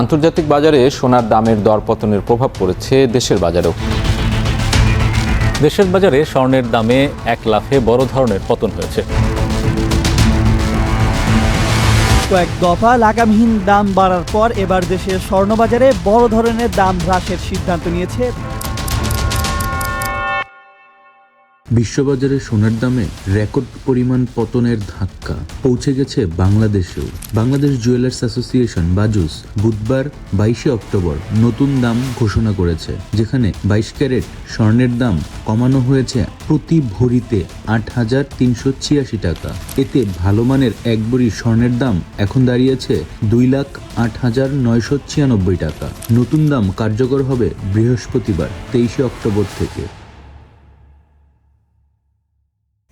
আন্তর্জাতিক বাজারে সোনার দামের দরপতনের প্রভাব পড়েছে দেশের বাজারেও। দেশের বাজারে স্বর্ণের দামে এক লাফে বড় ধরনের পতন হয়েছে। কয়েক দফা লাগামহীন দাম বাড়ার পর এবার দেশের স্বর্ণবাজারে বড় ধরনের দাম হ্রাসের সিদ্ধান্ত নিয়েছে। বিশ্ববাজারে সোনার দামে রেকর্ড পরিমাণ পতনের ধাক্কা পৌঁছে গেছে বাংলাদেশেও। বাংলাদেশ জুয়েলার্স অ্যাসোসিয়েশন বাজুস বুধবার 22 অক্টোবর নতুন দাম ঘোষণা করেছে, যেখানে 22 ক্যারেট স্বর্ণের দাম কমানো হয়েছে প্রতি ভরিতে 8,386 টাকা। এতে ভালো মানের এক ভরি স্বর্ণের দাম এখন দাঁড়িয়েছে 2,08,996 টাকা। নতুন দাম কার্যকর হবে বৃহস্পতিবার 23 অক্টোবর থেকে।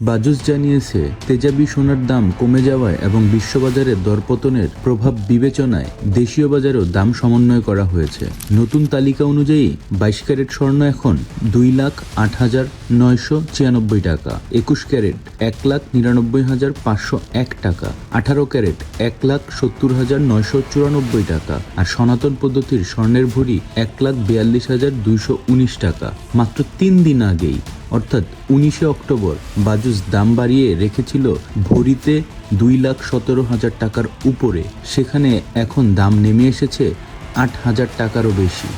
বাজুস জানিয়েছে, তেজাবি সোনার দাম কমে যাওয়ায় এবং বিশ্ববাজারে দরপতনের প্রভাব বিবেচনায় দেশীয় বাজারেও দাম সমন্বয় করা হয়েছে। নতুন তালিকা অনুযায়ী 22 ক্যারেট স্বর্ণ এখন 2,08,996 টাকা, 21 ক্যারেট 1,99,501 টাকা, 18 ক্যারেট 1,70,994 টাকা, আর সনাতন পদ্ধতির স্বর্ণের ভরি 1,42,219 টাকা। মাত্র 3 দিন আগেই অর্থাৎ 19 অক্টোবর বাজুস দাম বাড়িয়ে রেখেছিল ভরিতে 2,17,000 টাকার উপরে। সেখানে এখন দাম নেমে এসেছে 8,000 টাকারও বেশি।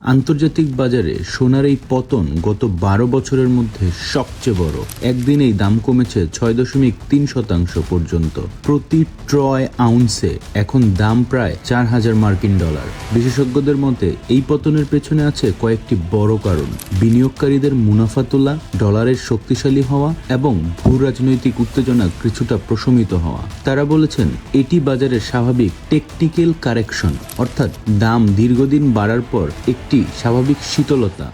আন্তর্জাতিক বাজারে সোনার এই পতন গত 12 বছরের মধ্যে সবচেয়ে বড়। একদিনেই দাম কমেছে 6.3% পর্যন্ত। প্রতি ট্রয় আউন্সে এখন দাম প্রায় $4,000। বিশেষজ্ঞদের মতে এই পতনের পেছনে আছে কয়েকটি বড় কারণ: বিনিয়োগকারীদের মুনাফা তোলা, ডলারের শক্তিশালী হওয়া এবং ভূ রাজনৈতিক উত্তেজনা কিছুটা প্রশমিত হওয়া। তারা বলেছেন এটি বাজারের স্বাভাবিক টেকনিক্যাল কারেকশন, অর্থাৎ দাম দীর্ঘদিন বাড়ার পর একটি স্বাভাবিক শীতলতা।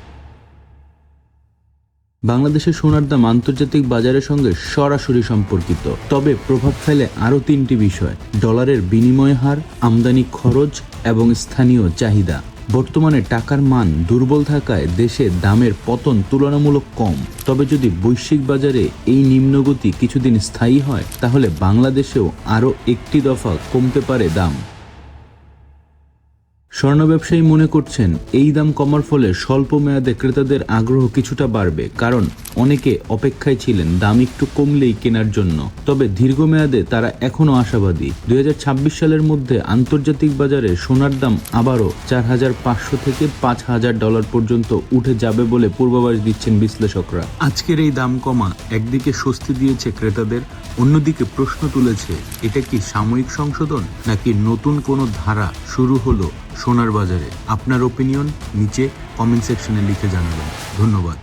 বাংলাদেশের সোনার দাম আন্তর্জাতিক বাজারের সঙ্গে সরাসরি সম্পর্কিত, তবে প্রভাব ফেলে আরও 3টি বিষয়: ডলারের বিনিময় হার, আমদানি খরচ এবং স্থানীয় চাহিদা। বর্তমানে টাকার মান দুর্বল থাকায় দেশে দামের পতন তুলনামূলক কম। তবে যদি বৈশ্বিক বাজারে এই নিম্নগতি কিছুদিন স্থায়ী হয়, তাহলে বাংলাদেশেও আরও একটি দফা কমতে পারে দাম। স্বর্ণ ব্যবসায়ী মনে করছেন এই দাম কমার ফলে স্বল্প মেয়াদে ক্রেতাদের আগ্রহ কিছুটা বাড়বে, কারণ অনেকে অপেক্ষায় ছিলেন দাম একটু কমলেই কেনার জন্য। তবে দীর্ঘমেয়াদে তারা এখনও আশাবাদী। 2026 সালের মধ্যে আন্তর্জাতিক বাজারে সোনার দাম আবারও $4,500 থেকে $5,000 পর্যন্ত উঠে যাবে বলে পূর্বাভাস দিচ্ছেন বিশ্লেষকরা। আজকের এই দাম কমা একদিকে স্বস্তি দিয়েছে ক্রেতাদের, অন্যদিকে প্রশ্ন তুলেছে এটা কি সাময়িক সংশোধন নাকি নতুন কোনো ধারা শুরু হলো সোনার বাজারে। আপনার ওপিনিয়ন নিচে কমেন্ট সেকশনে লিখে জানাবেন। ধন্যবাদ।